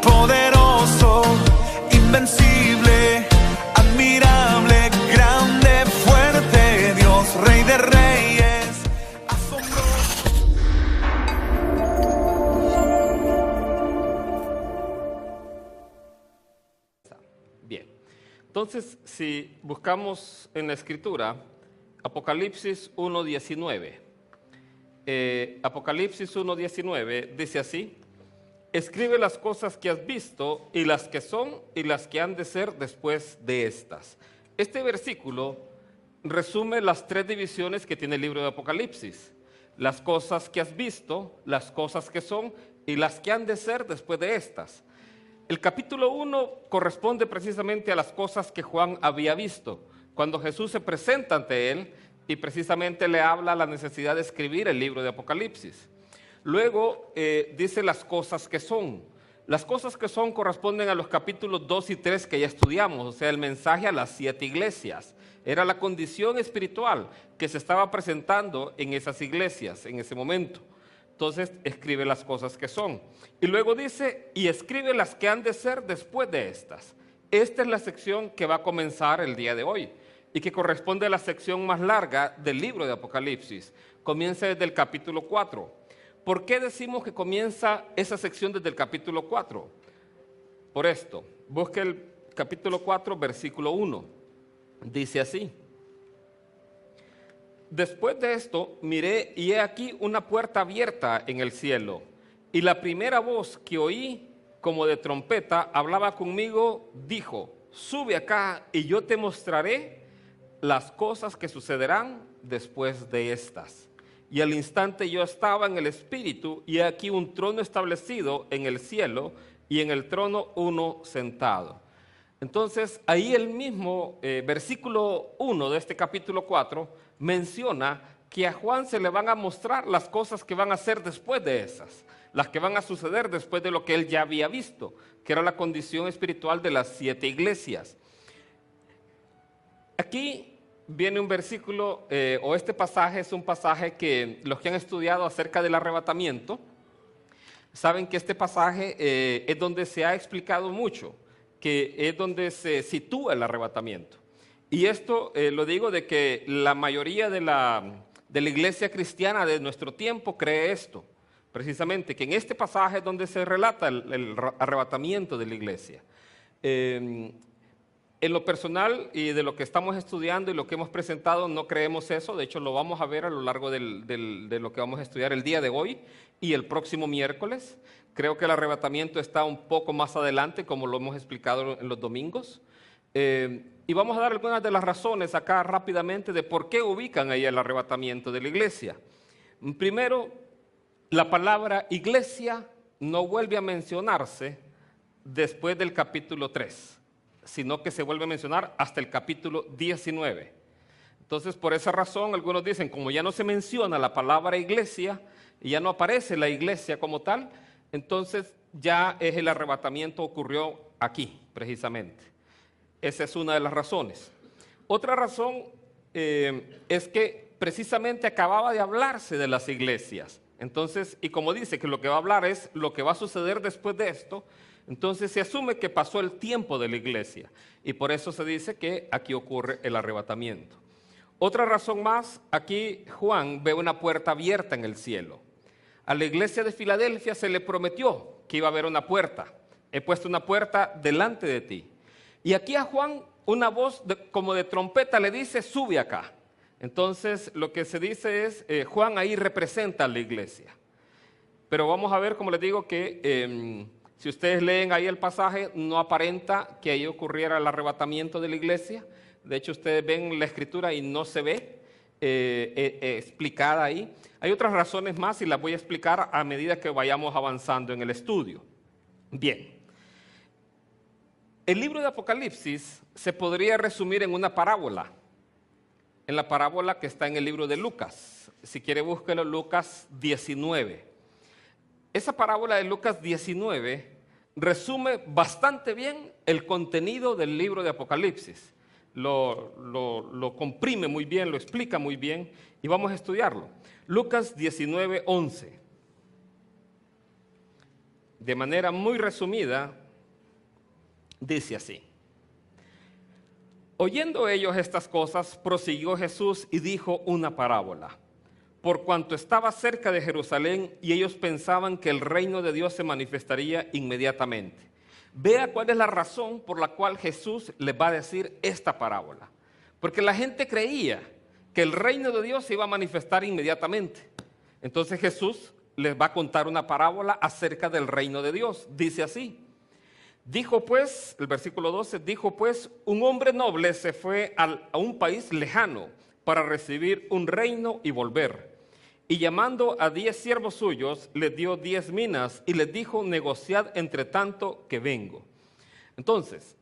Poderoso, invencible, admirable, grande, fuerte, Dios, Rey de Reyes, asombroso. Bien, entonces si buscamos en la Escritura, Apocalipsis 1:19, Apocalipsis 1:19 dice así: escribe las cosas que has visto y las que son y las que han de ser después de estas. Este versículo resume las tres divisiones que tiene el libro de Apocalipsis: las cosas que has visto, las cosas que son y las que han de ser después de estas. El capítulo 1 corresponde precisamente a las cosas que Juan había visto, cuando Jesús se presenta ante él y precisamente le habla la necesidad de escribir el libro de Apocalipsis. Luego dice las cosas que son. Las cosas que son corresponden a los capítulos 2 y 3 que ya estudiamos, o sea, el mensaje a las 7 iglesias. Era la condición espiritual que se estaba presentando en esas iglesias en ese momento. Entonces escribe las cosas que son. Y luego dice, y escribe las que han de ser después de estas. Esta es la sección que va a comenzar el día de hoy y que corresponde a la sección más larga del libro de Apocalipsis. Comienza desde el capítulo 4. ¿Por qué decimos que comienza esa sección desde el capítulo 4? Por esto, busque el capítulo 4, versículo 1. Dice así: después de esto miré y he aquí una puerta abierta en el cielo, y la primera voz que oí como de trompeta hablaba conmigo, dijo: sube acá y yo te mostraré las cosas que sucederán después de estas. Y al instante yo estaba en el Espíritu, y aquí un trono establecido en el cielo, y en el trono uno sentado. Entonces, ahí el mismo versículo 1 de este capítulo 4 menciona que a Juan se le van a mostrar las cosas que van a hacer después de esas, las que van a suceder después de lo que él ya había visto, que era la condición espiritual de las 7 iglesias. Aquí viene un versículo, o este pasaje es un pasaje que los que han estudiado acerca del arrebatamiento saben que este pasaje es donde se ha explicado mucho, que es donde se sitúa el arrebatamiento. Y esto lo digo de que la mayoría de la iglesia cristiana de nuestro tiempo cree esto, precisamente, que en este pasaje es donde se relata el arrebatamiento de la iglesia. En lo personal y de lo que estamos estudiando y lo que hemos presentado, no creemos eso. De hecho, lo vamos a ver a lo largo de lo que vamos a estudiar el día de hoy y el próximo miércoles. Creo que el arrebatamiento está un poco más adelante, como lo hemos explicado en los domingos. Y vamos a dar algunas de las razones acá rápidamente de por qué ubican ahí el arrebatamiento de la iglesia. Primero, la palabra iglesia no vuelve a mencionarse después del capítulo 3. Sino que se vuelve a mencionar hasta el capítulo 19. Entonces, por esa razón, algunos dicen, como ya no se menciona la palabra iglesia, y ya no aparece la iglesia como tal, entonces ya es el arrebatamiento ocurrió aquí, precisamente. Esa es una de las razones. Otra razón es que precisamente acababa de hablarse de las iglesias. Entonces, y como dice que lo que va a hablar es lo que va a suceder después de esto, entonces se asume que pasó el tiempo de la iglesia y por eso se dice que aquí ocurre el arrebatamiento. Otra razón más, aquí Juan ve una puerta abierta en el cielo. A la iglesia de Filadelfia se le prometió que iba a haber una puerta. He puesto una puerta delante de ti. Y aquí a Juan una voz como de trompeta le dice, sube acá. Entonces lo que se dice es, Juan ahí representa a la iglesia. Pero vamos a ver, como les digo, que si ustedes leen ahí el pasaje, no aparenta que ahí ocurriera el arrebatamiento de la iglesia. De hecho, ustedes ven la escritura y no se ve explicada ahí. Hay otras razones más y las voy a explicar a medida que vayamos avanzando en el estudio. Bien. El libro de Apocalipsis se podría resumir en una parábola. En la parábola que está en el libro de Lucas. Si quiere, búsquelo, Lucas 19. Esa parábola de Lucas 19 resume bastante bien el contenido del libro de Apocalipsis. lo comprime muy bien, lo explica muy bien y vamos a estudiarlo. Lucas 19:11. De manera muy resumida, dice así. Oyendo ellos estas cosas, prosiguió Jesús y dijo una parábola. Por cuanto estaba cerca de Jerusalén y ellos pensaban que el reino de Dios se manifestaría inmediatamente. Vea cuál es la razón por la cual Jesús les va a decir esta parábola. Porque la gente creía que el reino de Dios se iba a manifestar inmediatamente. Entonces Jesús les va a contar una parábola acerca del reino de Dios. Dice así. Dijo pues, el versículo 12, dijo pues, un hombre noble se fue a un país lejano para recibir un reino y volver. Y llamando a 10 siervos suyos, les dio 10 minas y les dijo, negociad entre tanto que vengo. Entonces,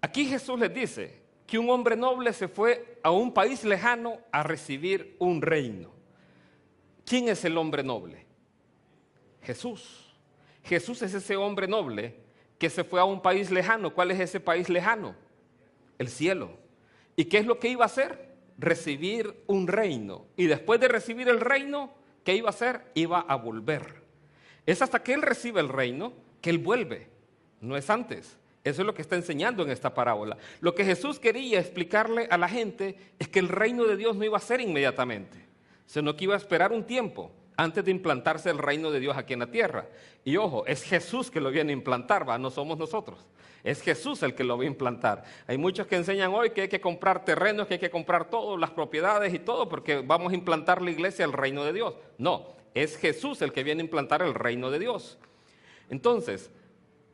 aquí Jesús les dice que un hombre noble se fue a un país lejano a recibir un reino. ¿Quién es el hombre noble? Jesús. Jesús es ese hombre noble que se fue a un país lejano. ¿Cuál es ese país lejano? El cielo. ¿Y qué es lo que iba a hacer? Recibir un reino. Y después de recibir el reino, ¿qué iba a hacer? Iba a volver. Es hasta que Él recibe el reino que Él vuelve. No es antes. Eso es lo que está enseñando en esta parábola. Lo que Jesús quería explicarle a la gente es que el reino de Dios no iba a ser inmediatamente, sino que iba a esperar un tiempo antes de implantarse el reino de Dios aquí en la tierra. Y ojo, es Jesús que lo viene a implantar, ¿va? No somos nosotros. Es Jesús el que lo va a implantar. Hay muchos que enseñan hoy que hay que comprar terrenos, que hay que comprar todo, las propiedades y todo, porque vamos a implantar la iglesia al reino de Dios. No, es Jesús el que viene a implantar el reino de Dios. Entonces,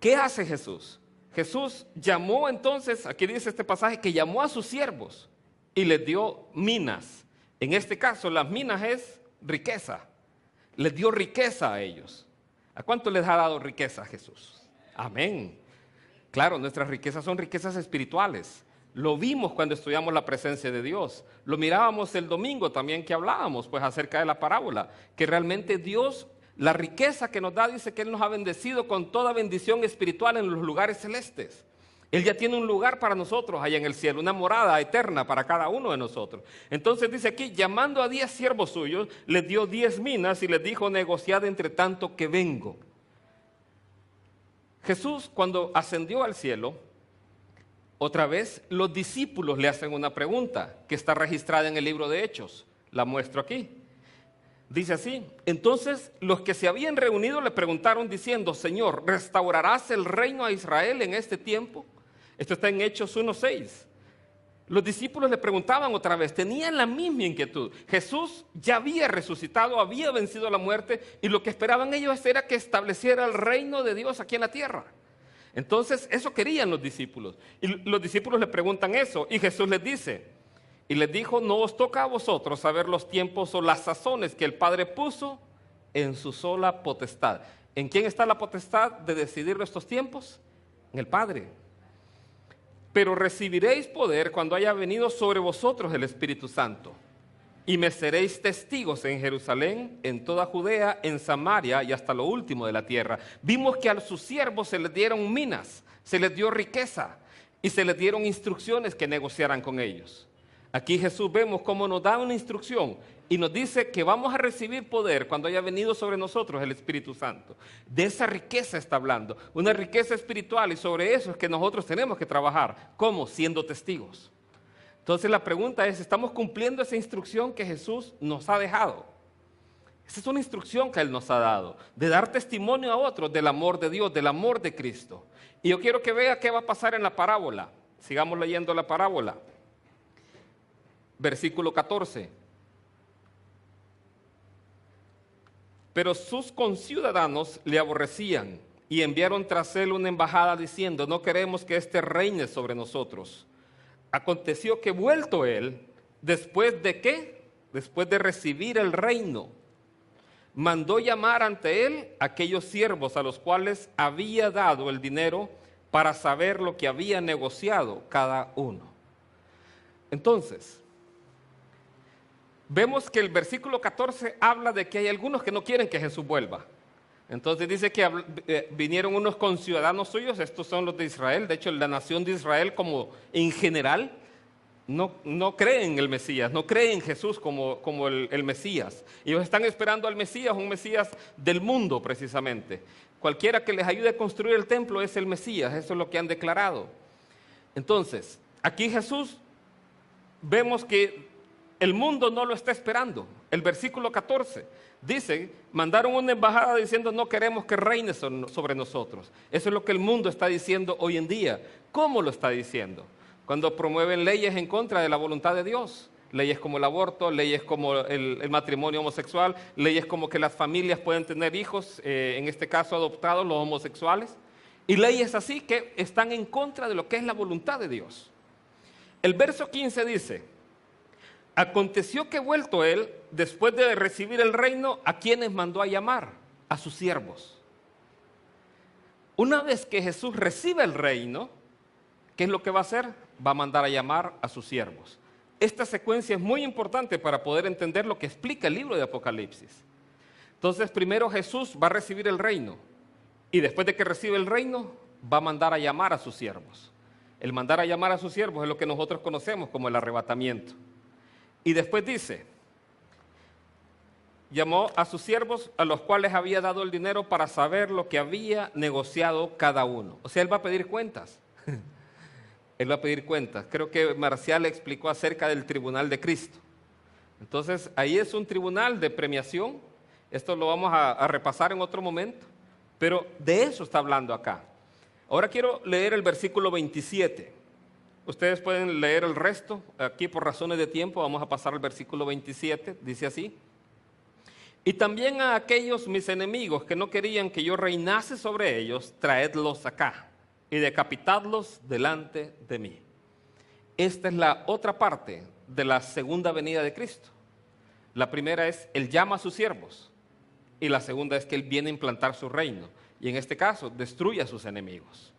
¿qué hace Jesús? Jesús llamó entonces, aquí dice este pasaje, que llamó a sus siervos y les dio minas. En este caso, las minas es riqueza. Les dio riqueza a ellos. ¿A cuánto les ha dado riqueza Jesús? Amén. Claro, nuestras riquezas son riquezas espirituales. Lo vimos cuando estudiamos la presencia de Dios. Lo mirábamos el domingo también que hablábamos pues acerca de la parábola. Que realmente Dios, la riqueza que nos da, dice que Él nos ha bendecido con toda bendición espiritual en los lugares celestes. Él ya tiene un lugar para nosotros allá en el cielo, una morada eterna para cada uno de nosotros. Entonces dice aquí, llamando a 10 siervos suyos, les dio 10 minas y les dijo, negociad entre tanto que vengo. Jesús, cuando ascendió al cielo, otra vez los discípulos le hacen una pregunta que está registrada en el libro de Hechos. La muestro aquí. Dice así, entonces los que se habían reunido le preguntaron diciendo, Señor, ¿restaurarás el reino a Israel en este tiempo? Esto está en Hechos 1:6. Los discípulos le preguntaban otra vez, tenían la misma inquietud. Jesús ya había resucitado, había vencido la muerte y lo que esperaban ellos era que estableciera el reino de Dios aquí en la tierra. Entonces eso querían los discípulos. Y los discípulos le preguntan eso y Jesús les dice, y les dijo, no os toca a vosotros saber los tiempos o las sazones que el Padre puso en su sola potestad. ¿En quién está la potestad de decidir estos tiempos? En el Padre. Pero recibiréis poder cuando haya venido sobre vosotros el Espíritu Santo. Y me seréis testigos en Jerusalén, en toda Judea, en Samaria y hasta lo último de la tierra. Vimos que a sus siervos se les dieron minas, se les dio riqueza y se les dieron instrucciones que negociaran con ellos. Aquí Jesús vemos cómo nos da una instrucción y nos dice que vamos a recibir poder cuando haya venido sobre nosotros el Espíritu Santo. De esa riqueza está hablando, una riqueza espiritual y sobre eso es que nosotros tenemos que trabajar. ¿Cómo? Siendo testigos. Entonces la pregunta es, ¿estamos cumpliendo esa instrucción que Jesús nos ha dejado? Esa es una instrucción que Él nos ha dado, de dar testimonio a otros del amor de Dios, del amor de Cristo. Y yo quiero que vea qué va a pasar en la parábola. Sigamos leyendo la parábola. Versículo 14. Pero sus conciudadanos le aborrecían y enviaron tras él una embajada diciendo, no queremos que éste reine sobre nosotros. Aconteció que vuelto él, ¿después de qué? Después de recibir el reino, mandó llamar ante él aquellos siervos a los cuales había dado el dinero para saber lo que había negociado cada uno. Entonces, vemos que el versículo 14 habla de que hay algunos que no quieren que Jesús vuelva. Entonces dice que vinieron unos conciudadanos suyos, estos son los de Israel, de hecho la nación de Israel como en general, no creen en el Mesías, no creen en Jesús como el Mesías. Ellos están esperando al Mesías, un Mesías del mundo precisamente. Cualquiera que les ayude a construir el templo es el Mesías, eso es lo que han declarado. Entonces, aquí Jesús, vemos que el mundo no lo está esperando. El versículo 14 dice, mandaron una embajada diciendo no queremos que reine sobre nosotros. Eso es lo que el mundo está diciendo hoy en día. ¿Cómo lo está diciendo? Cuando promueven leyes en contra de la voluntad de Dios. Leyes como el aborto, leyes como el matrimonio homosexual, leyes como que las familias pueden tener hijos, en este caso adoptados, los homosexuales. Y leyes así que están en contra de lo que es la voluntad de Dios. El verso 15 dice, aconteció que vuelto él, después de recibir el reino, ¿a quienes mandó a llamar? A sus siervos. Una vez que Jesús recibe el reino, ¿qué es lo que va a hacer? Va a mandar a llamar a sus siervos. Esta secuencia es muy importante para poder entender lo que explica el libro de Apocalipsis. Entonces, primero Jesús va a recibir el reino y después de que recibe el reino, va a mandar a llamar a sus siervos. El mandar a llamar a sus siervos es lo que nosotros conocemos como el arrebatamiento. Y después dice, llamó a sus siervos a los cuales había dado el dinero para saber lo que había negociado cada uno. O sea, él va a pedir cuentas. Él va a pedir cuentas. Creo que Marcial explicó acerca del tribunal de Cristo. Entonces, ahí es un tribunal de premiación. Esto lo vamos a repasar en otro momento. Pero de eso está hablando acá. Ahora quiero leer el versículo 27. Ustedes pueden leer el resto. Aquí por razones de tiempo vamos a pasar al versículo 27. Dice así. Y también a aquellos mis enemigos que no querían que yo reinase sobre ellos, traedlos acá y decapitadlos delante de mí. Esta es la otra parte de la segunda venida de Cristo. La primera es, Él llama a sus siervos. Y la segunda es que Él viene a implantar su reino. Y en este caso, destruye a sus enemigos.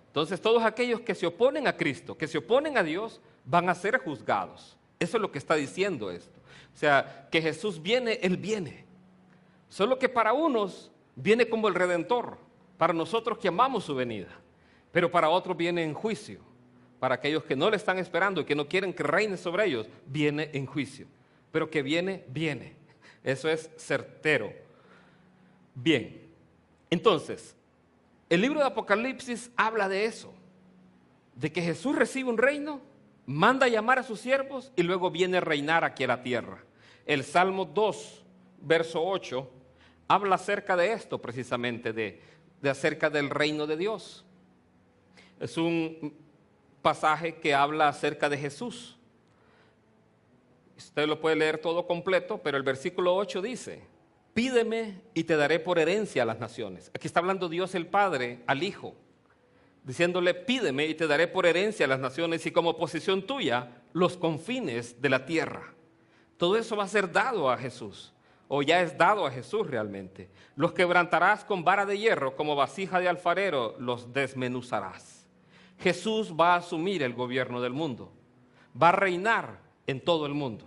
Entonces, todos aquellos que se oponen a Cristo, que se oponen a Dios, van a ser juzgados. Eso es lo que está diciendo esto. O sea, que Jesús viene, Él viene. Solo que para unos viene como el Redentor, para nosotros que amamos su venida. Pero para otros viene en juicio. Para aquellos que no le están esperando y que no quieren que reine sobre ellos, viene en juicio. Pero que viene, viene. Eso es certero. Bien, entonces, el libro de Apocalipsis habla de eso. De que Jesús recibe un reino, manda a llamar a sus siervos y luego viene a reinar aquí a la tierra. El Salmo 2, verso 8, habla acerca de esto precisamente, de acerca del reino de Dios. Es un pasaje que habla acerca de Jesús. Usted lo puede leer todo completo, pero el versículo 8 dice, pídeme y te daré por herencia a las naciones. Aquí está hablando Dios el Padre al Hijo, diciéndole, pídeme y te daré por herencia a las naciones y como posesión tuya los confines de la tierra. Todo eso va a ser dado a Jesús, o ya es dado a Jesús realmente. Los quebrantarás con vara de hierro, como vasija de alfarero los desmenuzarás. Jesús va a asumir el gobierno del mundo, va a reinar en todo el mundo.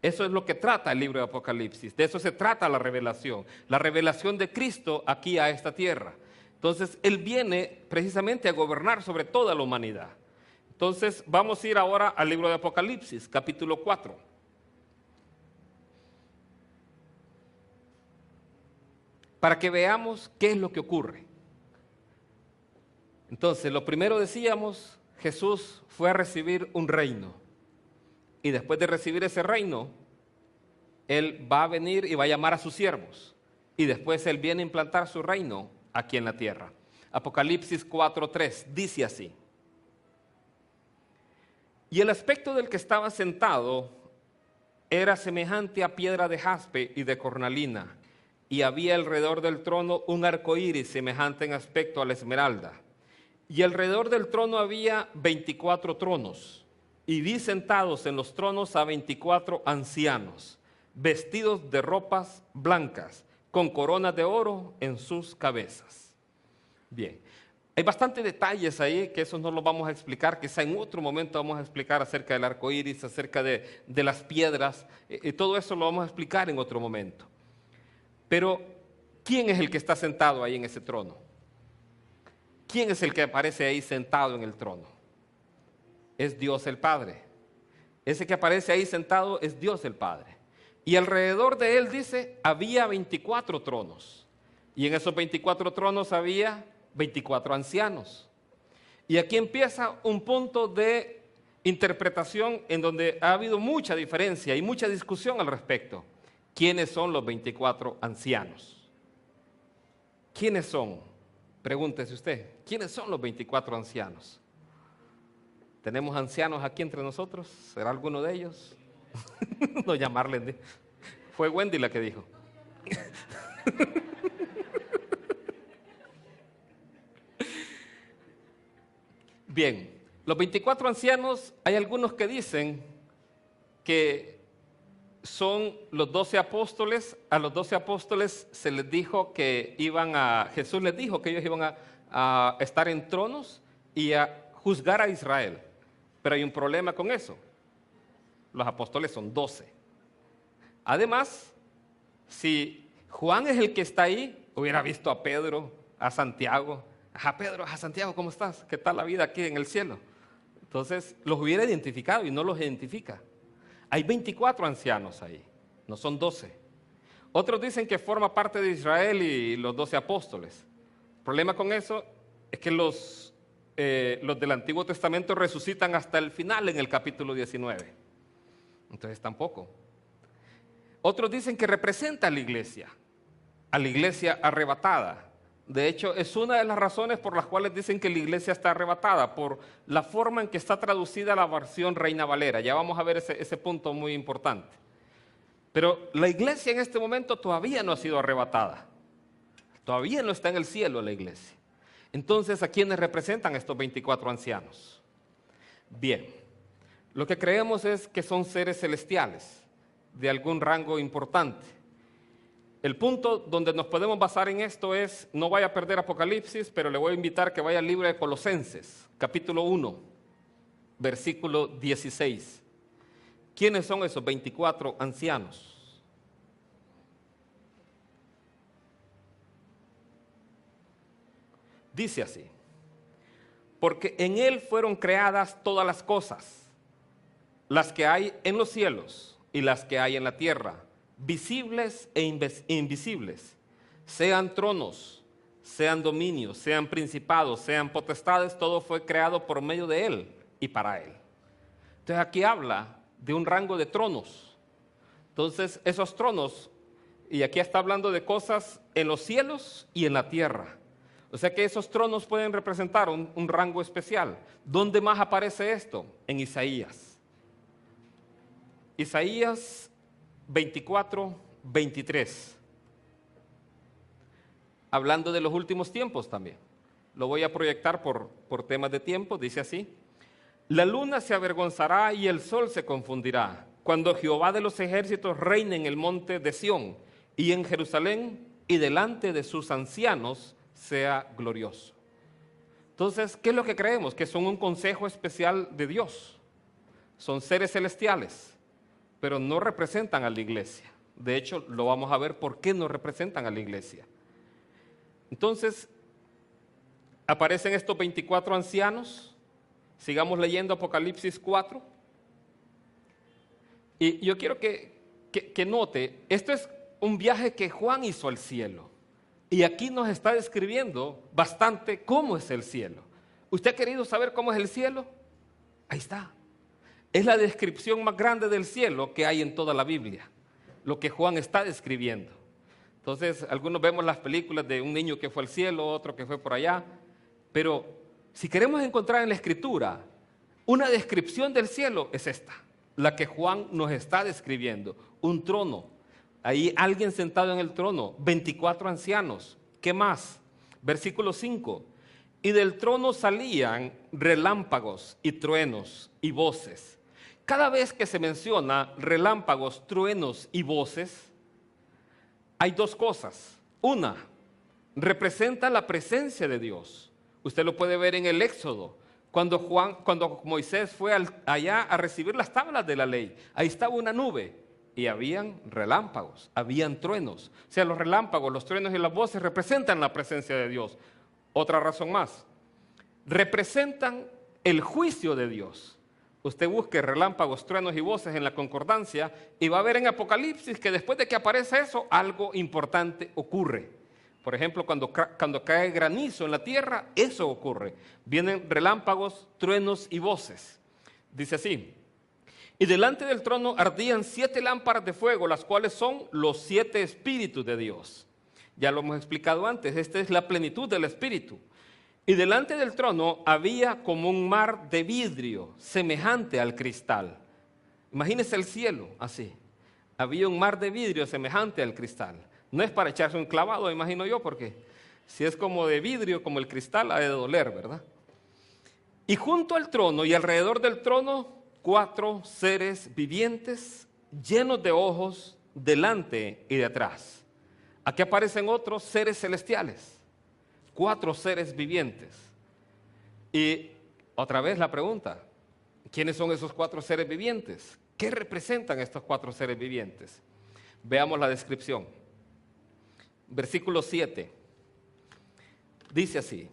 Eso es lo que trata el libro de Apocalipsis, de eso se trata la revelación de Cristo aquí a esta tierra. Entonces, Él viene precisamente a gobernar sobre toda la humanidad. Entonces, vamos a ir ahora al libro de Apocalipsis, capítulo 4. Para que veamos qué es lo que ocurre. Entonces, lo primero decíamos, Jesús fue a recibir un reino. Y después de recibir ese reino, Él va a venir y va a llamar a sus siervos. Y después Él viene a implantar su reino aquí en la tierra. Apocalipsis 4:3 dice así. Y el aspecto del que estaba sentado era semejante a piedra de jaspe y de cornalina. Y había alrededor del trono un arco iris semejante en aspecto a la esmeralda. Y alrededor del trono había 24 tronos. Y vi sentados en los tronos a 24 ancianos, vestidos de ropas blancas, con coronas de oro en sus cabezas. Bien, hay bastantes detalles ahí que eso no lo vamos a explicar, quizá en otro momento vamos a explicar acerca del arco iris, acerca de las piedras, todo eso lo vamos a explicar en otro momento. Pero, ¿quién es el que está sentado ahí en ese trono? ¿Quién es el que aparece ahí sentado en el trono? Es Dios el Padre. Ese que aparece ahí sentado es Dios el Padre. Y alrededor de él, dice, había 24 tronos. Y en esos 24 tronos había 24 ancianos. Y aquí empieza un punto de interpretación en donde ha habido mucha diferencia y mucha discusión al respecto. ¿Quiénes son los 24 ancianos? ¿Quiénes son? Pregúntese usted, ¿quiénes son los 24 ancianos? ¿Tenemos ancianos aquí entre nosotros? ¿Será alguno de ellos? No llamarle. Fue Wendy la que dijo. Bien, los 24 ancianos, hay algunos que dicen que son los 12 apóstoles. A los 12 apóstoles se les dijo que Jesús les dijo que ellos iban a estar en tronos y a juzgar a Israel. Pero hay un problema con eso. Los apóstoles son 12. Además, si Juan es el que está ahí, hubiera visto a Pedro, a Santiago. A Pedro, a Santiago, ¿cómo estás? ¿Qué tal la vida aquí en el cielo? Entonces, los hubiera identificado y no los identifica. Hay 24 ancianos ahí, no son 12. Otros dicen que forma parte de Israel y los 12 apóstoles. El problema con eso es que los del Antiguo Testamento resucitan hasta el final en el capítulo 19. Entonces tampoco. Otros dicen que representa a la iglesia arrebatada. De hecho, es una de las razones por las cuales dicen que la iglesia está arrebatada, por la forma en que está traducida la versión Reina Valera. Ya vamos a ver ese punto muy importante. Pero la iglesia en este momento todavía no ha sido arrebatada. Todavía no está en el cielo la iglesia. Entonces, ¿a quiénes representan estos 24 ancianos? Bien, lo que creemos es que son seres celestiales, de algún rango importante. El punto donde nos podemos basar en esto es, no vaya a perder Apocalipsis, pero le voy a invitar que vaya al libro de Colosenses, capítulo 1, versículo 16. ¿Quiénes son esos 24 ancianos? Dice así: porque en Él fueron creadas todas las cosas, las que hay en los cielos y las que hay en la tierra, visibles e invisibles, sean tronos, sean dominios, sean principados, sean potestades, todo fue creado por medio de Él y para Él. Entonces aquí habla de un rango de tronos. Entonces esos tronos, y aquí está hablando de cosas en los cielos y en la tierra. O sea que esos tronos pueden representar un rango especial. ¿Dónde más aparece esto? En Isaías. Isaías 24, 23. Hablando de los últimos tiempos también. Lo voy a proyectar por temas de tiempo. Dice así: la luna se avergonzará y el sol se confundirá, cuando Jehová de los ejércitos reine en el monte de Sión y en Jerusalén, y delante de sus ancianos sea glorioso. Entonces, ¿qué es lo que creemos? Que son un consejo especial de Dios. Son seres celestiales, pero no representan a la iglesia. De hecho, lo vamos a ver por qué no representan a la iglesia. Entonces, aparecen estos 24 ancianos. Sigamos leyendo Apocalipsis 4. Y yo quiero que note, esto es un viaje que Juan hizo al cielo. Y aquí nos está describiendo bastante cómo es el cielo. ¿Usted ha querido saber cómo es el cielo? Ahí está. Es la descripción más grande del cielo que hay en toda la Biblia, lo que Juan está describiendo. Entonces, algunos vemos las películas de un niño que fue al cielo, otro que fue por allá, pero si queremos encontrar en la Escritura una descripción del cielo, es esta, la que Juan nos está describiendo: un trono, ahí alguien sentado en el trono, 24 ancianos. ¿Qué más? Versículo 5. Y del trono salían relámpagos y truenos y voces. Cada vez que se menciona relámpagos, truenos y voces, hay dos cosas. Una, representa la presencia de Dios. Usted lo puede ver en el Éxodo, cuando Moisés fue allá a recibir las tablas de la ley. Ahí estaba una nube y habían relámpagos, habían truenos. O sea, los relámpagos, los truenos y las voces representan la presencia de Dios. Otra razón más, representan el juicio de Dios. Usted busque relámpagos, truenos y voces en la concordancia y va a ver en Apocalipsis que después de que aparece eso, algo importante ocurre. Por ejemplo, cuando cae granizo en la tierra, eso ocurre. Vienen relámpagos, truenos y voces. Dice así: y delante del trono ardían 7 lámparas de fuego, las cuales son los 7 espíritus de Dios. Ya lo hemos explicado antes, esta es la plenitud del espíritu. Y delante del trono había como un mar de vidrio, semejante al cristal. Imagínese el cielo así. Había un mar de vidrio semejante al cristal. No es para echarse un clavado, imagino yo, porque si es como de vidrio, como el cristal, ha de doler, ¿verdad? Y junto al trono y alrededor del trono, 4 seres vivientes llenos de ojos delante y de atrás. Aquí aparecen otros seres celestiales, 4 seres vivientes. Y otra vez la pregunta: ¿quiénes son esos 4 seres vivientes? ¿Qué representan estos 4 seres vivientes? Veamos la descripción. Versículo 7. Dice así: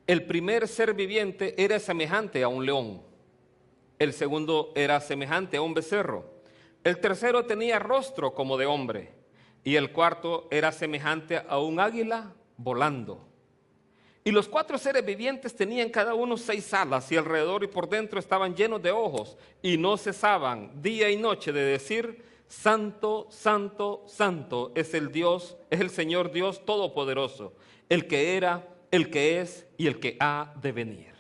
el primer ser viviente era semejante a un león. El segundo era semejante a un becerro. El tercero tenía rostro como de hombre. Y el cuarto era semejante a un águila volando. Y los 4 seres vivientes tenían cada uno 6 alas, y alrededor y por dentro estaban llenos de ojos, y no cesaban día y noche de decir: Santo, santo, santo es el Dios, es el Señor Dios Todopoderoso, el que era, el que es y el que ha de venir.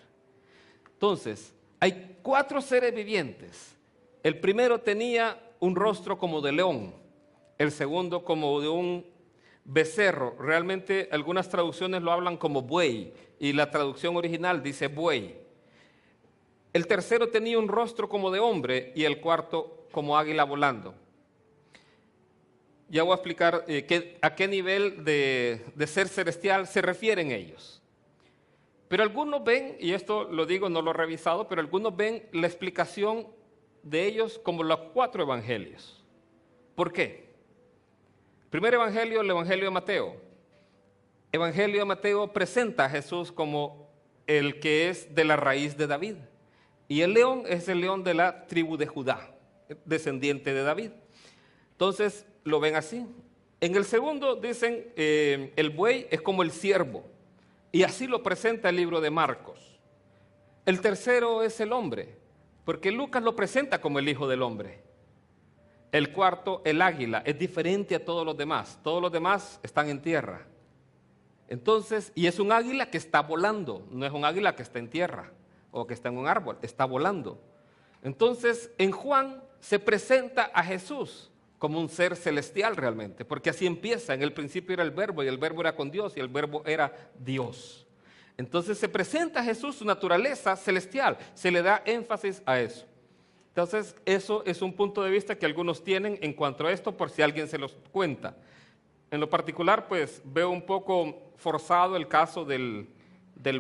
Entonces, hay 4 seres vivientes. El primero tenía un rostro como de león, el segundo como de un becerro. Realmente algunas traducciones lo hablan como buey, y la traducción original dice buey. El tercero tenía un rostro como de hombre y el cuarto como águila volando. Ya voy a explicar a qué nivel de ser celestial se refieren ellos. Pero algunos ven, y esto lo digo, no lo he revisado, pero algunos ven la explicación de ellos como los 4 evangelios. ¿Por qué? Primer evangelio, el evangelio de Mateo. Evangelio de Mateo presenta a Jesús como el que es de la raíz de David. Y el león es el león de la tribu de Judá, descendiente de David. Entonces lo ven así. En el segundo dicen el buey es como el siervo. Y así lo presenta el libro de Marcos. El tercero es el hombre, porque Lucas lo presenta como el hijo del hombre. El cuarto, el águila, es diferente a todos los demás. Todos los demás están en tierra. Entonces, y es un águila que está volando, no es un águila que está en tierra o que está en un árbol, está volando. Entonces, en Juan se presenta a Jesús como un ser celestial realmente, porque así empieza. En el principio era el verbo, y el verbo era con Dios, y el verbo era Dios. Entonces se presenta a Jesús su naturaleza celestial, se le da énfasis a eso. Entonces eso es un punto de vista que algunos tienen en cuanto a esto, por si alguien se los cuenta. En lo particular, pues veo un poco forzado el caso del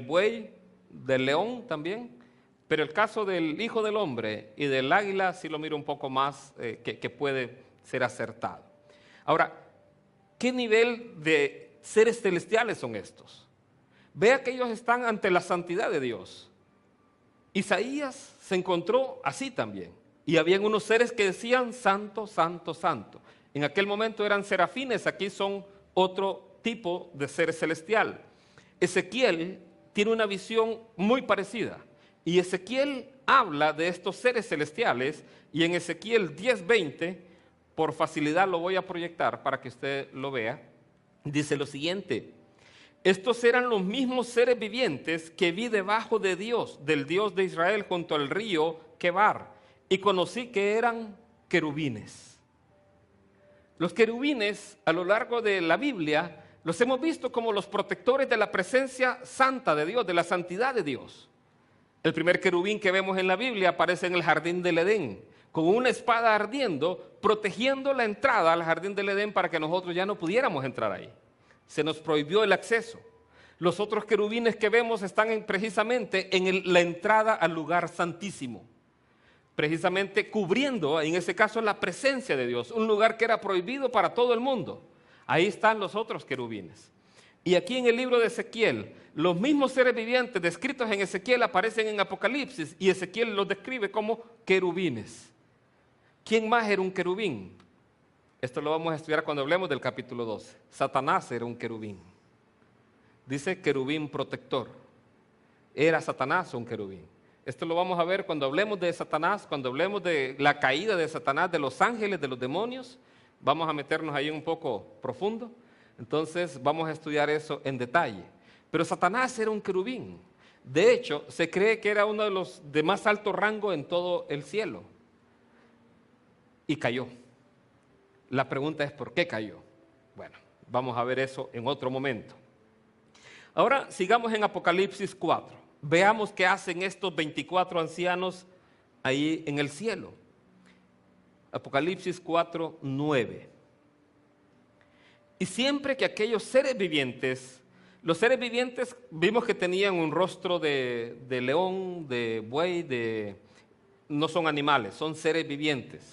buey, del león también, pero el caso del Hijo del Hombre y del águila sí lo miro un poco más que puede ser acertado. Ahora, ¿qué nivel de seres celestiales son estos? Vea que ellos están ante la santidad de Dios. Isaías se encontró así también. Y habían unos seres que decían santo, santo, santo. En aquel momento eran serafines, aquí son otro tipo de ser celestial. Ezequiel tiene una visión muy parecida. Y Ezequiel habla de estos seres celestiales, y en Ezequiel 10:20, por facilidad lo voy a proyectar para que usted lo vea, dice lo siguiente: estos eran los mismos seres vivientes que vi debajo de Dios, del Dios de Israel, junto al río Quebar, y conocí que eran querubines. Los querubines, a lo largo de la Biblia, los hemos visto como los protectores de la presencia santa de Dios, de la santidad de Dios. El primer querubín que vemos en la Biblia aparece en el jardín del Edén, con una espada ardiendo, protegiendo la entrada al jardín del Edén para que nosotros ya no pudiéramos entrar ahí. Se nos prohibió el acceso. Los otros querubines que vemos están precisamente en la entrada al lugar santísimo, precisamente cubriendo, en ese caso, la presencia de Dios, un lugar que era prohibido para todo el mundo. Ahí están los otros querubines. Y aquí en el libro de Ezequiel, los mismos seres vivientes descritos en Ezequiel aparecen en Apocalipsis y Ezequiel los describe como querubines. ¿Quién más era un querubín? Esto lo vamos a estudiar cuando hablemos del capítulo 12. Satanás era un querubín. Dice querubín protector. ¿Era Satanás un querubín? Esto lo vamos a ver cuando hablemos de Satanás, cuando hablemos de la caída de Satanás, de los ángeles, de los demonios. Vamos a meternos ahí un poco profundo. Entonces vamos a estudiar eso en detalle. Pero Satanás era un querubín. De hecho, se cree que era uno de los de más alto rango en todo el cielo. Y cayó. La pregunta es ¿por qué cayó? Bueno, vamos a ver eso en otro momento. Ahora sigamos en Apocalipsis 4. Veamos qué hacen estos 24 ancianos ahí en el cielo. Apocalipsis 4, 9. Y siempre que aquellos seres vivientes, los seres vivientes vimos que tenían un rostro de león, de buey, no son animales, son seres vivientes.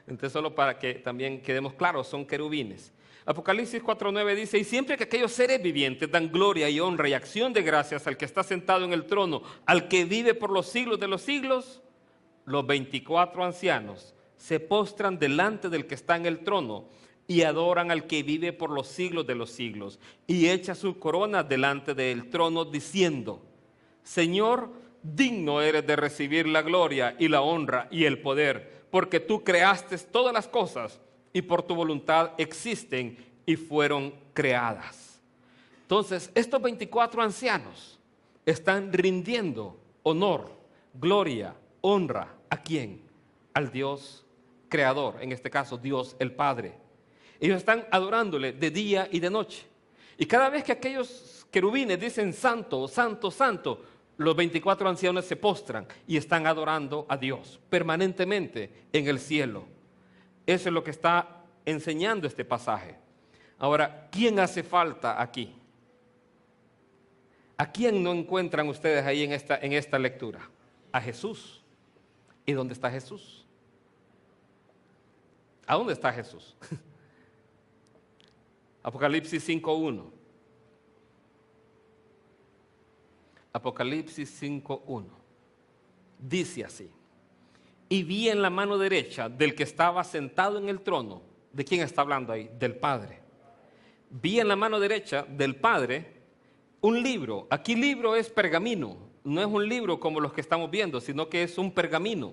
Entonces solo para que también quedemos claros, son querubines. Apocalipsis 4:9 dice, y siempre que aquellos seres vivientes dan gloria y honra y acción de gracias al que está sentado en el trono, al que vive por los siglos de los siglos, los 24 ancianos se postran delante del que está en el trono y adoran al que vive por los siglos de los siglos, y echa su corona delante del trono diciendo, Señor, digno eres de recibir la gloria y la honra y el poder, porque tú creaste todas las cosas y por tu voluntad existen y fueron creadas. Entonces, estos 24 ancianos están rindiendo honor, gloria, honra, ¿a quién? Al Dios creador, en este caso Dios el Padre. Ellos están adorándole de día y de noche. Y cada vez que aquellos querubines dicen santo, santo, santo, los 24 ancianos se postran y están adorando a Dios permanentemente en el cielo. Eso es lo que está enseñando este pasaje. Ahora, ¿quién hace falta aquí? ¿A quién no encuentran ustedes ahí en esta lectura? A Jesús. ¿Y dónde está Jesús? ¿A dónde está Jesús? Apocalipsis 5:1. Apocalipsis 5:1. Dice así. Y vi en la mano derecha del que estaba sentado en el trono. ¿De quién está hablando ahí? Del Padre. Vi en la mano derecha del Padre un libro. Aquí libro es pergamino. No es un libro como los que estamos viendo, sino que es un pergamino.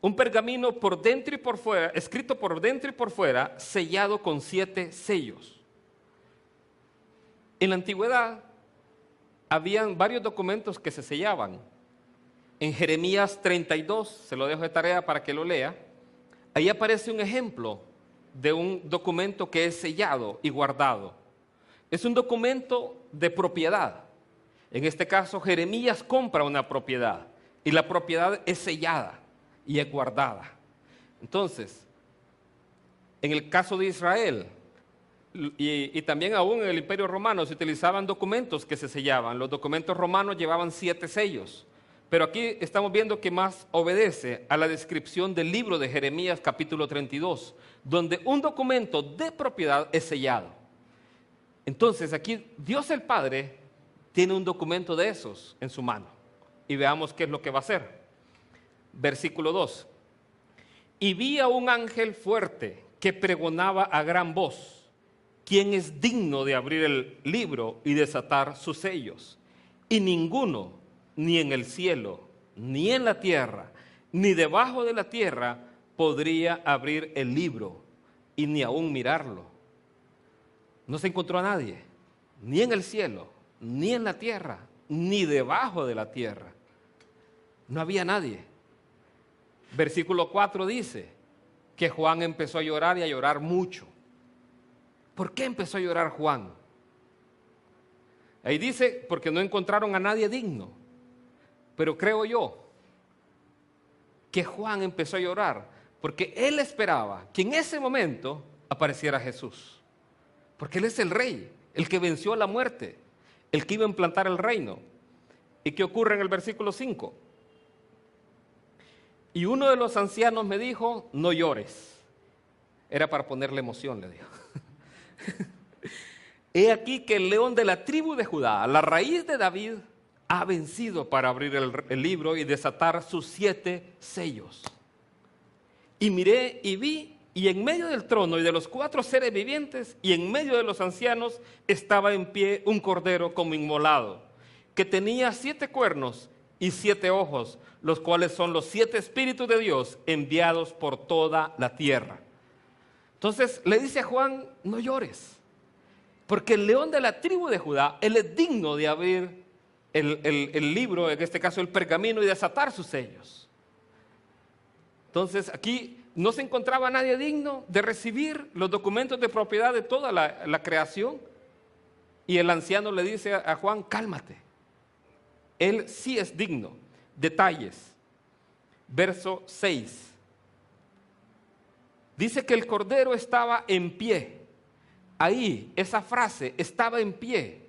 Un pergamino por dentro y por fuera, escrito por dentro y por fuera, sellado con 7 sellos. En la antigüedad, habían varios documentos que se sellaban. En Jeremías 32, se lo dejo de tarea para que lo lea, ahí aparece un ejemplo de un documento que es sellado y guardado. Es un documento de propiedad. En este caso, Jeremías compra una propiedad y la propiedad es sellada y es guardada. Entonces, en el caso de Israel, y también aún en el Imperio Romano se utilizaban documentos que se sellaban. Los documentos romanos llevaban 7 sellos. Pero aquí estamos viendo que más obedece a la descripción del libro de Jeremías capítulo 32, donde un documento de propiedad es sellado. Entonces aquí Dios el Padre tiene un documento de esos en su mano. Y veamos qué es lo que va a hacer. Versículo 2. Y vi a un ángel fuerte que pregonaba a gran voz, ¿quién es digno de abrir el libro y desatar sus sellos? Y ninguno, ni en el cielo, ni en la tierra, ni debajo de la tierra, podría abrir el libro y ni aún mirarlo. No se encontró a nadie, ni en el cielo, ni en la tierra, ni debajo de la tierra. No había nadie. Versículo 4 dice que Juan empezó a llorar y a llorar mucho. ¿Por qué empezó a llorar Juan? Ahí dice, porque no encontraron a nadie digno. Pero creo yo que Juan empezó a llorar porque él esperaba que en ese momento apareciera Jesús. Porque Él es el Rey, el que venció a la muerte, el que iba a implantar el reino. ¿Y qué ocurre en el versículo 5? Y uno de los ancianos me dijo, no llores. Era para ponerle emoción, le dijo. he aquí que el león de la tribu de Judá, la raíz de David, ha vencido para abrir el libro y desatar sus 7 sellos. Y miré y vi, y en medio del trono y de los 4 seres vivientes y en medio de los ancianos estaba en pie un cordero como inmolado, que tenía 7 cuernos y 7 ojos, los cuales son los 7 espíritus de Dios enviados por toda la tierra. Entonces le dice a Juan: no llores, porque el león de la tribu de Judá, él es digno de abrir el libro, en este caso el pergamino, y desatar sus sellos. Entonces aquí no se encontraba nadie digno de recibir los documentos de propiedad de toda la creación. Y el anciano le dice a Juan: cálmate, él sí es digno. Detalles. Verso 6. Dice que el cordero estaba en pie. Ahí, esa frase, estaba en pie,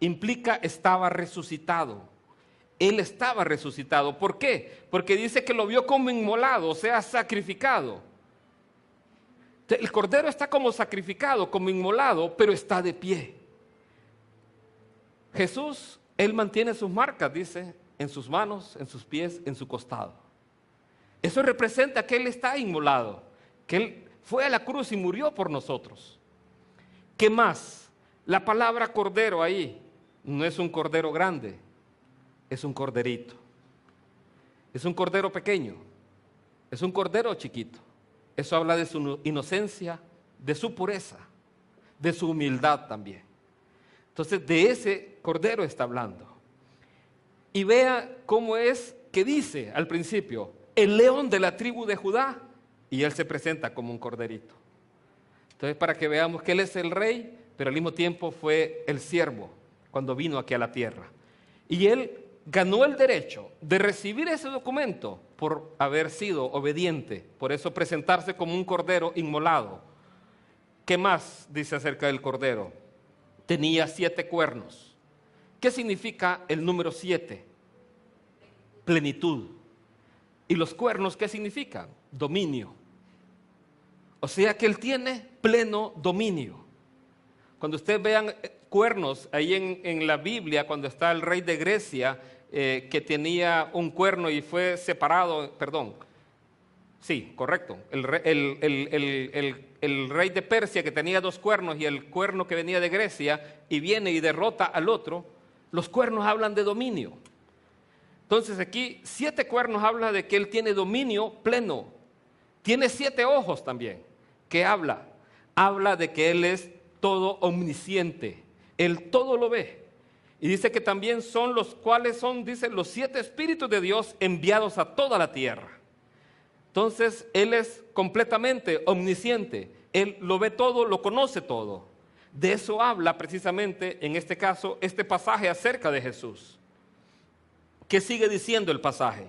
implica estaba resucitado. Él estaba resucitado. ¿Por qué? Porque dice que lo vio como inmolado, o sea, sacrificado. El cordero está como sacrificado, como inmolado, pero está de pie. Jesús, él mantiene sus marcas, dice, en sus manos, en sus pies, en su costado. Eso representa que él está inmolado, que él fue a la cruz y murió por nosotros. ¿Qué más? La palabra cordero ahí no es un cordero grande, es un corderito. Es un cordero pequeño, es un cordero chiquito. Eso habla de su inocencia, de su pureza, de su humildad también. Entonces, de ese cordero está hablando. Y vea cómo es que dice al principio: el león de la tribu de Judá, y él se presenta como un corderito. Entonces, para que veamos que él es el rey, pero al mismo tiempo fue el siervo cuando vino aquí a la tierra. Y él ganó el derecho de recibir ese documento por haber sido obediente, por eso presentarse como un cordero inmolado. ¿Qué más dice acerca del cordero? Tenía 7 cuernos. ¿Qué significa el número 7? Plenitud. ¿Y los cuernos qué significan? Dominio. O sea que él tiene pleno dominio. Cuando ustedes vean cuernos ahí en la Biblia, cuando está el rey de Grecia, que tenía un cuerno y fue separado, perdón, sí, correcto, el rey de Persia que tenía 2 cuernos y el cuerno que venía de Grecia, y viene y derrota al otro. Los cuernos hablan de dominio. Entonces aquí 7 cuernos habla de que él tiene dominio pleno. Tiene 7 ojos también. ¿Qué habla? Habla de que él es todo omnisciente. Él todo lo ve. Y dice que también son los cuales son, dice, los 7 espíritus de Dios enviados a toda la tierra. Entonces él es completamente omnisciente. Él lo ve todo, lo conoce todo. De eso habla precisamente, en este caso, este pasaje acerca de Jesús. ¿Qué sigue diciendo el pasaje?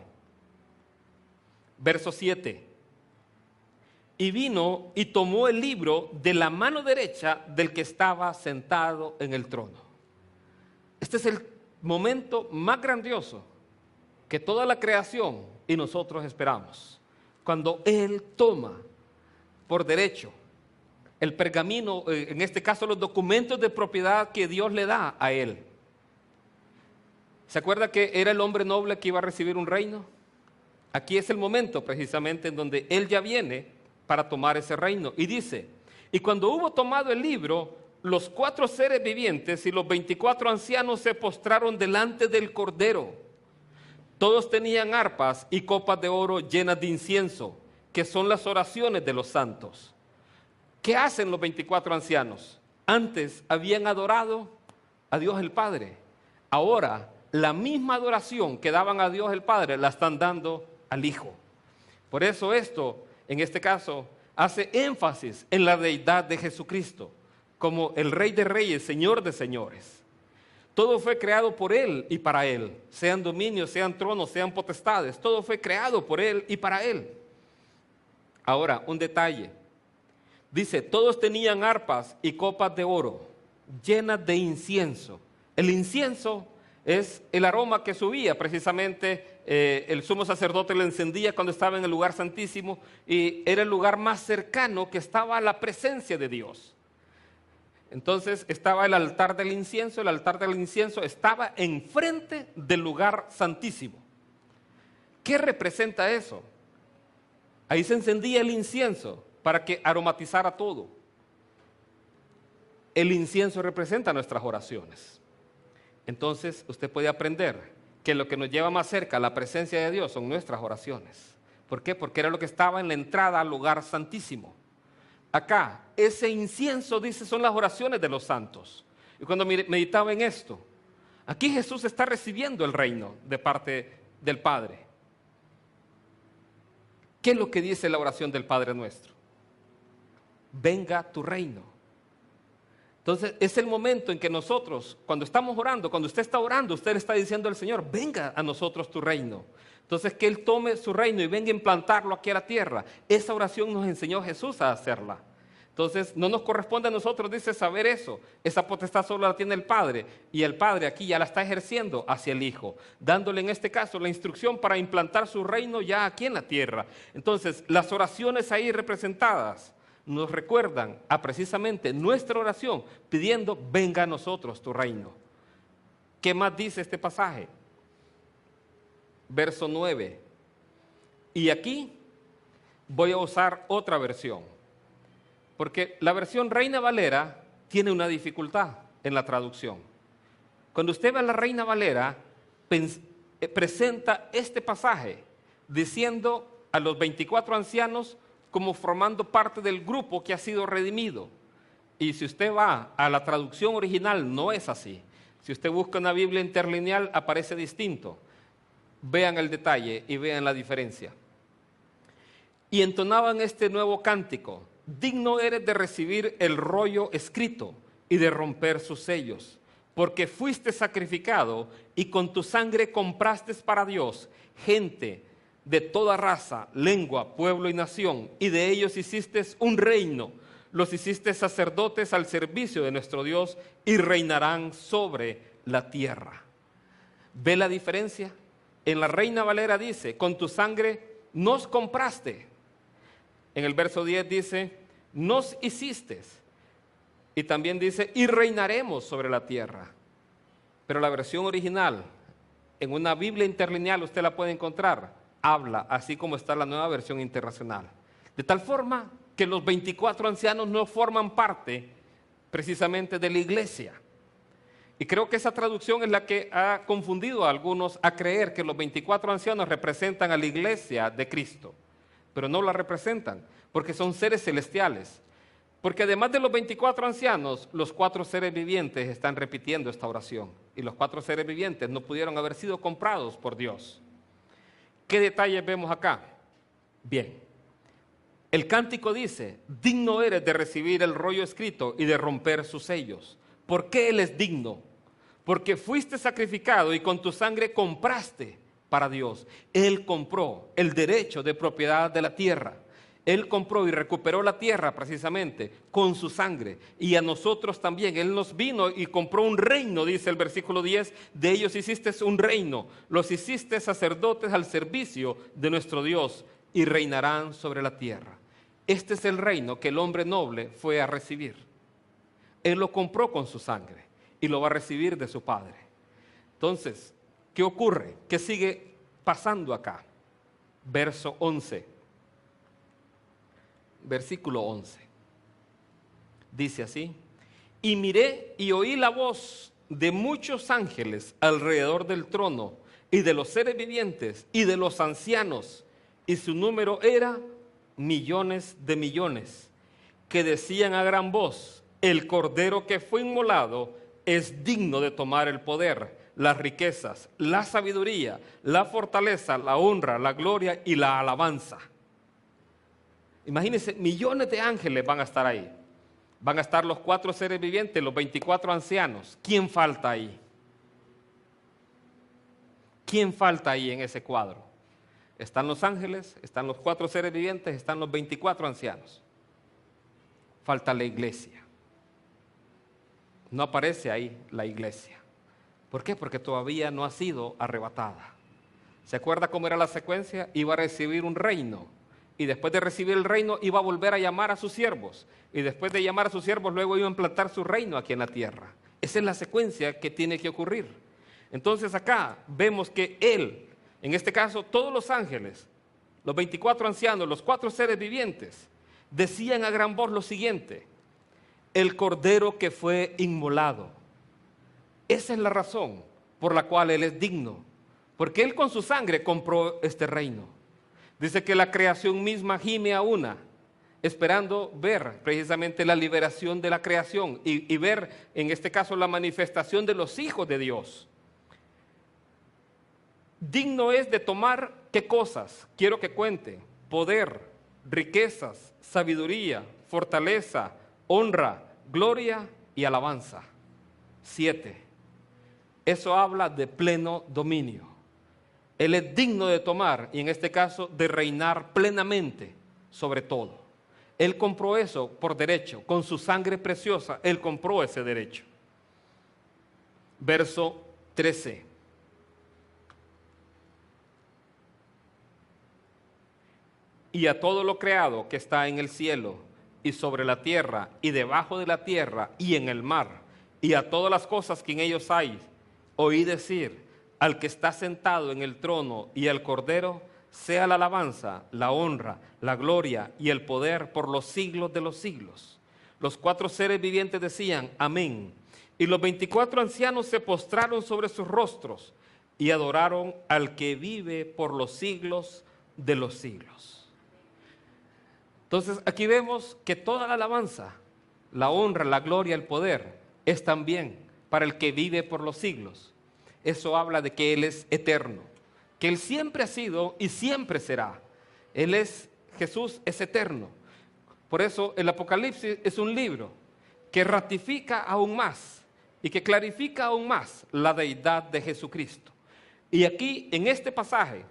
Verso 7. Y vino y tomó el libro de la mano derecha del que estaba sentado en el trono. Este es el momento más grandioso que toda la creación y nosotros esperamos. Cuando Él toma por derecho el pergamino, en este caso los documentos de propiedad que Dios le da a él. ¿Se acuerda que era el hombre noble que iba a recibir un reino? Aquí es el momento precisamente en donde él ya viene para tomar ese reino. Y dice: y cuando hubo tomado el libro, los 4 seres vivientes y los 24 ancianos se postraron delante del Cordero. Todos tenían arpas y copas de oro llenas de incienso, que son las oraciones de los santos. ¿Qué hacen los 24 ancianos? Antes habían adorado a Dios el Padre. Ahora, la misma adoración que daban a Dios el Padre la están dando al Hijo. Por eso esto, en este caso, hace énfasis en la deidad de Jesucristo, como el Rey de Reyes, Señor de Señores. Todo fue creado por Él y para Él. Sean dominios, sean tronos, sean potestades. Todo fue creado por Él y para Él. Ahora, un detalle. Dice: todos tenían arpas y copas de oro llenas de incienso. El incienso es el aroma que subía precisamente, el sumo sacerdote lo encendía cuando estaba en el lugar santísimo y era el lugar más cercano que estaba a la presencia de Dios. Entonces estaba el altar del incienso estaba enfrente del lugar santísimo. ¿Qué representa eso? Ahí se encendía el incienso para que aromatizara todo. El incienso representa nuestras oraciones. Entonces usted puede aprender que lo que nos lleva más cerca a la presencia de Dios son nuestras oraciones. ¿Por qué? Porque era lo que estaba en la entrada al lugar santísimo. Acá, ese incienso, dice, son las oraciones de los santos. Y cuando meditaba en esto, aquí Jesús está recibiendo el reino de parte del Padre. ¿Qué es lo que dice la oración del Padre nuestro? Venga tu reino. Entonces, es el momento en que nosotros, cuando estamos orando, cuando usted está orando, usted le está diciendo al Señor, venga a nosotros tu reino. Entonces, que Él tome su reino y venga a implantarlo aquí a la tierra. Esa oración nos enseñó Jesús a hacerla. Entonces, no nos corresponde a nosotros, dice, saber eso. Esa potestad solo la tiene el Padre. Y el Padre aquí ya la está ejerciendo hacia el Hijo, dándole en este caso la instrucción para implantar su reino ya aquí en la tierra. Entonces, las oraciones ahí representadas nos recuerdan a precisamente nuestra oración, pidiendo, venga a nosotros tu reino. ¿Qué más dice este pasaje? Verso 9. Y aquí voy a usar otra versión, porque la versión Reina Valera tiene una dificultad en la traducción. Cuando usted ve a la Reina Valera, presenta este pasaje diciendo a los 24 ancianos como formando parte del grupo que ha sido redimido. Y si usted va a la traducción original, no es así. Si usted busca una Biblia interlineal, aparece distinto. Vean el detalle y vean la diferencia. Y entonaban este nuevo cántico: digno eres de recibir el rollo escrito y de romper sus sellos, porque fuiste sacrificado y con tu sangre compraste para Dios gente de toda raza, lengua, pueblo y nación, y de ellos hiciste un reino, los hiciste sacerdotes al servicio de nuestro Dios y reinarán sobre la tierra. ¿Ve la diferencia? En la Reina Valera dice, con tu sangre nos compraste. En el verso 10 dice, nos hiciste. Y también dice, y reinaremos sobre la tierra. Pero la versión original, en una Biblia interlineal usted la puede encontrar, habla así como está la nueva versión internacional. De tal forma que los 24 ancianos no forman parte precisamente de la iglesia. Y creo que esa traducción es la que ha confundido a algunos a creer que los 24 ancianos representan a la iglesia de Cristo. Pero no la representan, porque son seres celestiales. Porque además de los 24 ancianos, los 4 seres vivientes están repitiendo esta oración. Y los 4 seres vivientes no pudieron haber sido comprados por Dios. ¿Qué detalles vemos acá? Bien, el cántico dice, digno eres de recibir el rollo escrito y de romper sus sellos. ¿Por qué Él es digno? Porque fuiste sacrificado y con tu sangre compraste para Dios. Él compró el derecho de propiedad de la tierra. Él compró y recuperó la tierra precisamente con su sangre. Y a nosotros también. Él nos vino y compró un reino, dice el versículo 10. De ellos hiciste un reino. Los hiciste sacerdotes al servicio de nuestro Dios y reinarán sobre la tierra. Este es el reino que el hombre noble fue a recibir. Él lo compró con su sangre y lo va a recibir de su Padre. Entonces, ¿qué ocurre? ¿Qué sigue pasando acá? Verso 11. Versículo 11. Dice así: y miré y oí la voz de muchos ángeles alrededor del trono y de los seres vivientes y de los ancianos, y su número era millones de millones, que decían a gran voz: el Cordero que fue inmolado es digno de tomar el poder, las riquezas, la sabiduría, la fortaleza, la honra, la gloria y la alabanza. Imagínense, millones de ángeles van a estar ahí. Van a estar los 4 seres vivientes, los 24 ancianos. ¿Quién falta ahí? ¿Quién falta ahí en ese cuadro? Están los ángeles, están los 4 seres vivientes, están los 24 ancianos. Falta la iglesia. No aparece ahí la iglesia. ¿Por qué? Porque todavía no ha sido arrebatada. ¿Se acuerda cómo era la secuencia? Iba a recibir un reino y después de recibir el reino iba a volver a llamar a sus siervos, y después de llamar a sus siervos luego iba a implantar su reino aquí en la tierra. Esa es la secuencia que tiene que ocurrir. Entonces acá vemos que Él, en este caso todos los ángeles, los 24 ancianos, los 4 seres vivientes, decían a gran voz lo siguiente: el cordero que fue inmolado. Esa es la razón por la cual Él es digno, porque Él con su sangre compró este reino. Dice que la creación misma gime a una, esperando ver precisamente la liberación de la creación y ver en este caso la manifestación de los hijos de Dios. Digno es de tomar, ¿qué cosas? Quiero que cuente: poder, riquezas, sabiduría, fortaleza, honra, gloria y alabanza. 7. Eso habla de pleno dominio. Él es digno de tomar, y en este caso de reinar plenamente sobre todo. Él compró eso por derecho, con su sangre preciosa, Él compró ese derecho. Verso 13. Y a todo lo creado que está en el cielo y sobre la tierra y debajo de la tierra y en el mar, y a todas las cosas que en ellos hay, oí decir: al que está sentado en el trono y al Cordero, sea la alabanza, la honra, la gloria y el poder por los siglos de los siglos. Los 4 seres vivientes decían: amén. Y los 24 ancianos se postraron sobre sus rostros y adoraron al que vive por los siglos de los siglos. Entonces aquí vemos que toda la alabanza, la honra, la gloria, el poder es también para el que vive por los siglos. Eso habla de que Él es eterno, que Él siempre ha sido y siempre será. Jesús es eterno. Por eso el Apocalipsis es un libro que ratifica aún más y que clarifica aún más la deidad de Jesucristo. Y aquí en este pasaje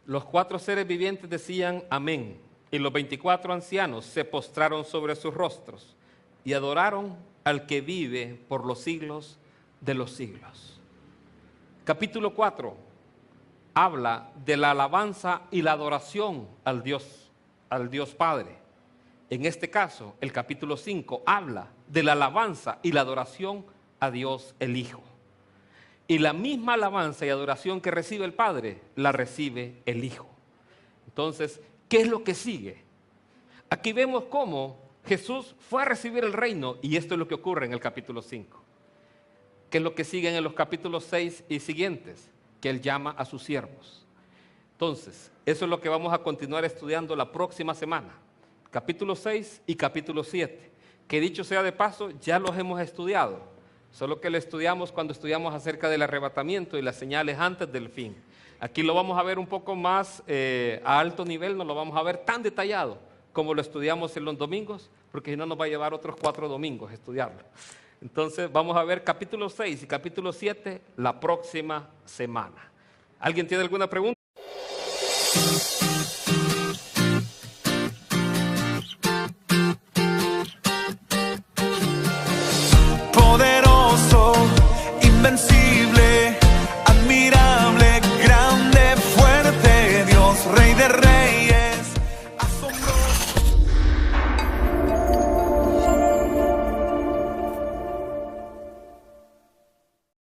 los 4 seres vivientes decían amén, y los 24 ancianos se postraron sobre sus rostros y adoraron al que vive por los siglos de los siglos. Capítulo 4 habla de la alabanza y la adoración al Dios Padre. En este caso, el capítulo 5 habla de la alabanza y la adoración a Dios el Hijo. Y la misma alabanza y adoración que recibe el Padre, la recibe el Hijo. Entonces, ¿qué es lo que sigue? Aquí vemos cómo Jesús fue a recibir el reino, y esto es lo que ocurre en el capítulo 5. ¿Qué es lo que sigue en los capítulos 6 y siguientes? Que Él llama a sus siervos. Entonces, eso es lo que vamos a continuar estudiando la próxima semana. Capítulo 6 y capítulo 7. Que dicho sea de paso, ya los hemos estudiado. Solo que lo estudiamos cuando estudiamos acerca del arrebatamiento y las señales antes del fin. Aquí lo vamos a ver un poco más a alto nivel, no lo vamos a ver tan detallado como lo estudiamos en los domingos, porque si no nos va a llevar otros 4 domingos estudiarlo. Entonces vamos a ver capítulo 6 y capítulo 7 la próxima semana. ¿Alguien tiene alguna pregunta? Poderoso, invencible.